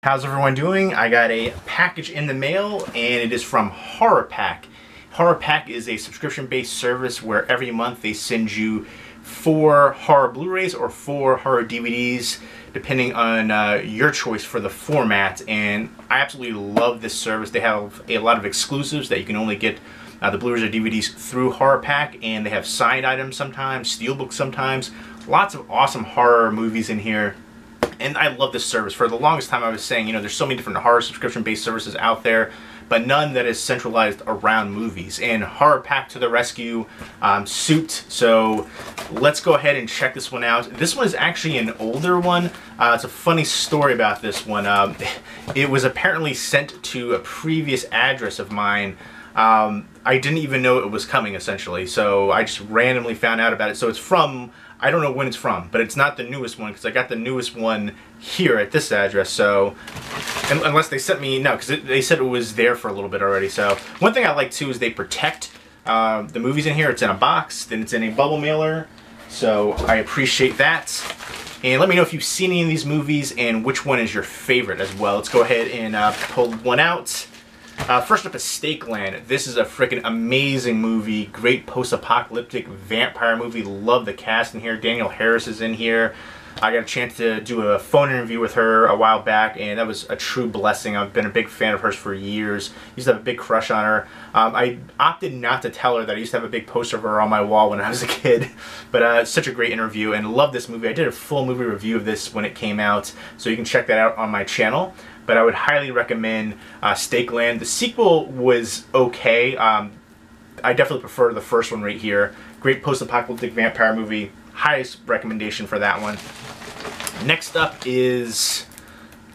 How's everyone doing? I got a package in the mail and it is from Horror Pack. Horror Pack is a subscription-based service where every month they send you 4 horror Blu-rays or 4 horror DVDs depending on your choice for the format, and I absolutely love this service. They have a lot of exclusives that you can only get the Blu-rays or DVDs through Horror Pack, and they have signed items sometimes, steelbooks sometimes, lots of awesome horror movies in here. And I love this service. For the longest time I was saying, you know, there's so many different horror subscription-based services out there, but none that is centralized around movies. And Horror Pack to the rescue, suit. So let's go ahead and check this one out. This one is actually an older one. It's a funny story about this one. It was apparently sent to a previous address of mine. I didn't even know it was coming, essentially. So I just randomly found out about it. So it's from... I don't know when it's from, but it's not the newest one because I got the newest one here at this address. So, unless they sent me, no, because they said it was there for a little bit already. So, one thing I like too is they protect the movies in here. It's in a box, then it's in a bubble mailer. So, I appreciate that. And let me know if you've seen any of these movies and which one is your favorite as well. Let's go ahead and pull one out. First up is Steakland. This is a freaking amazing movie. Great post-apocalyptic vampire movie. Love the cast in here. Danielle Harris is in here. I got a chance to do a phone interview with her a while back, and that was a true blessing. I've been a big fan of hers for years. Used to have a big crush on her. I opted not to tell her that I used to have a big poster of her on my wall when I was a kid. But such a great interview, and love this movie. I did a full movie review of this when it came out, so you can check that out on my channel. But I would highly recommend Steakland. The sequel was okay. I definitely prefer the first one right here. Great post-apocalyptic vampire movie. Highest recommendation for that one. Next up is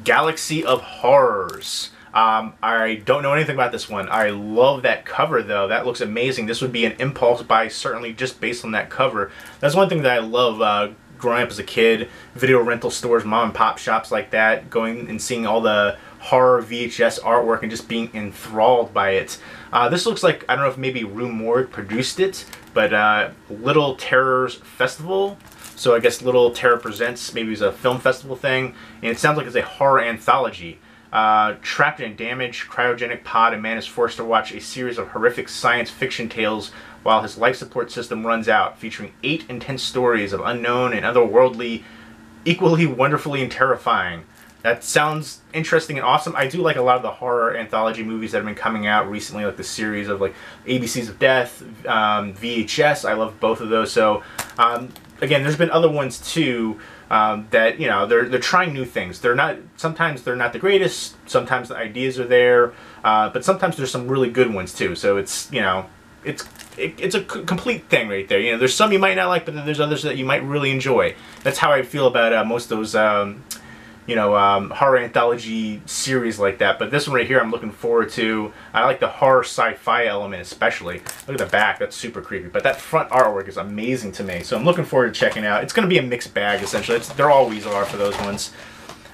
Galaxy of Horrors. I don't know anything about this one. I love that cover though. That looks amazing. This would be an impulse buy, certainly just based on that cover. That's one thing that I love growing up as a kid. Video rental stores, mom and pop shops like that, going and seeing all the horror VHS artwork and just being enthralled by it. This looks like, I don't know if maybe Rue Morgue produced it, but Little Terrors Festival. So I guess Little Terror Presents, maybe it was a film festival thing, and it sounds like it's a horror anthology. Trapped in a damaged cryogenic pod, a man is forced to watch a series of horrific science fiction tales while his life support system runs out, featuring 8 intense stories of unknown and otherworldly, equally wonderfully and terrifying. That sounds interesting and awesome. I do like a lot of the horror anthology movies that have been coming out recently, like the series of like ABCs of Death, VHS. I love both of those. So again, there's been other ones too that, you know, they're trying new things. They're not, sometimes they're not the greatest. Sometimes the ideas are there, but sometimes there's some really good ones too. So it's, you know, it's a complete thing right there. You know, there's some you might not like, but then there's others that you might really enjoy. That's how I feel about most of those you know, horror anthology series like that. But this one right here I'm looking forward to. I like the horror sci-fi element especially. Look at the back, that's super creepy. But that front artwork is amazing to me. So I'm looking forward to checking it out. It's going to be a mixed bag essentially. There always are for those ones.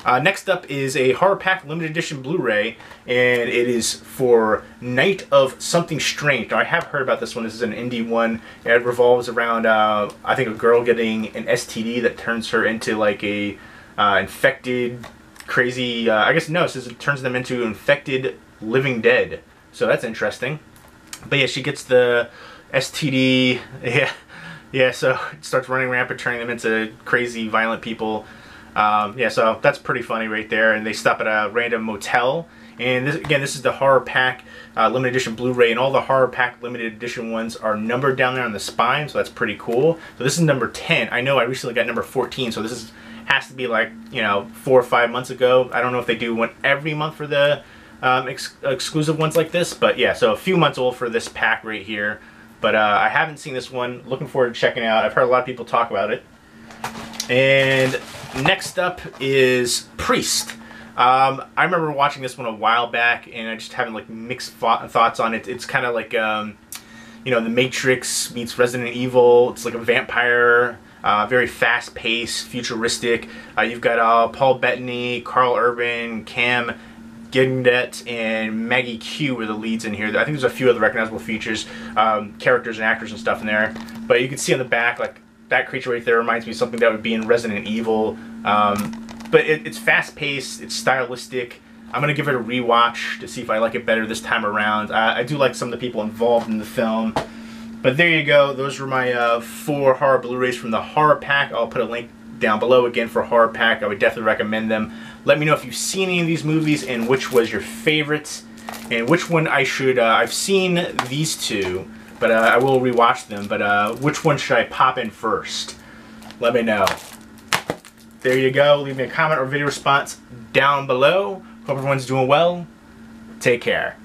Next up is a Horror Pack limited edition Blu-ray, and it is for Night of Something Strange. Now I have heard about this one. This is an indie one. It revolves around I think a girl getting an STD that turns her into like a infected, crazy, I guess no, it says it turns them into infected living dead. So that's interesting. But yeah, she gets the STD, yeah, so it starts running rampant, turning them into crazy, violent people. Yeah, so that's pretty funny right there. And they stop at a random motel. And this, again, this is the Horror Pack limited edition Blu-ray, and all the Horror Pack limited edition ones are numbered down there on the spine, so that's pretty cool. So this is number 10. I know I recently got number 14, so this has to be like, you know, 4 or 5 months ago. I don't know if they do one every month for the exclusive ones like this, but yeah, so a few months old for this pack right here. But I haven't seen this one. Looking forward to checking it out. I've heard a lot of people talk about it. And next up is Priest. I remember watching this one a while back, and I just having like mixed thoughts on it. It's kind of like, you know, The Matrix meets Resident Evil. It's like a vampire, very fast-paced, futuristic. You've got Paul Bettany, Carl Urban, Cam Gignac, and Maggie Q were the leads in here. I think there's a few other recognizable features, characters and actors and stuff in there. But you can see on the back, like, that creature right there reminds me of something that would be in Resident Evil. but it's fast-paced, it's stylistic. I'm going to give it a rewatch to see if I like it better this time around. I do like some of the people involved in the film. But there you go. Those were my 4 horror Blu-rays from the horror pack. I'll put a link down below again for horror pack. I would definitely recommend them. Let me know if you've seen any of these movies and which was your favorite and which one I should... I've seen these 2, but I will rewatch them. But which one should I pop in first? Let me know. There you go. Leave me a comment or video response down below. Hope everyone's doing well. Take care.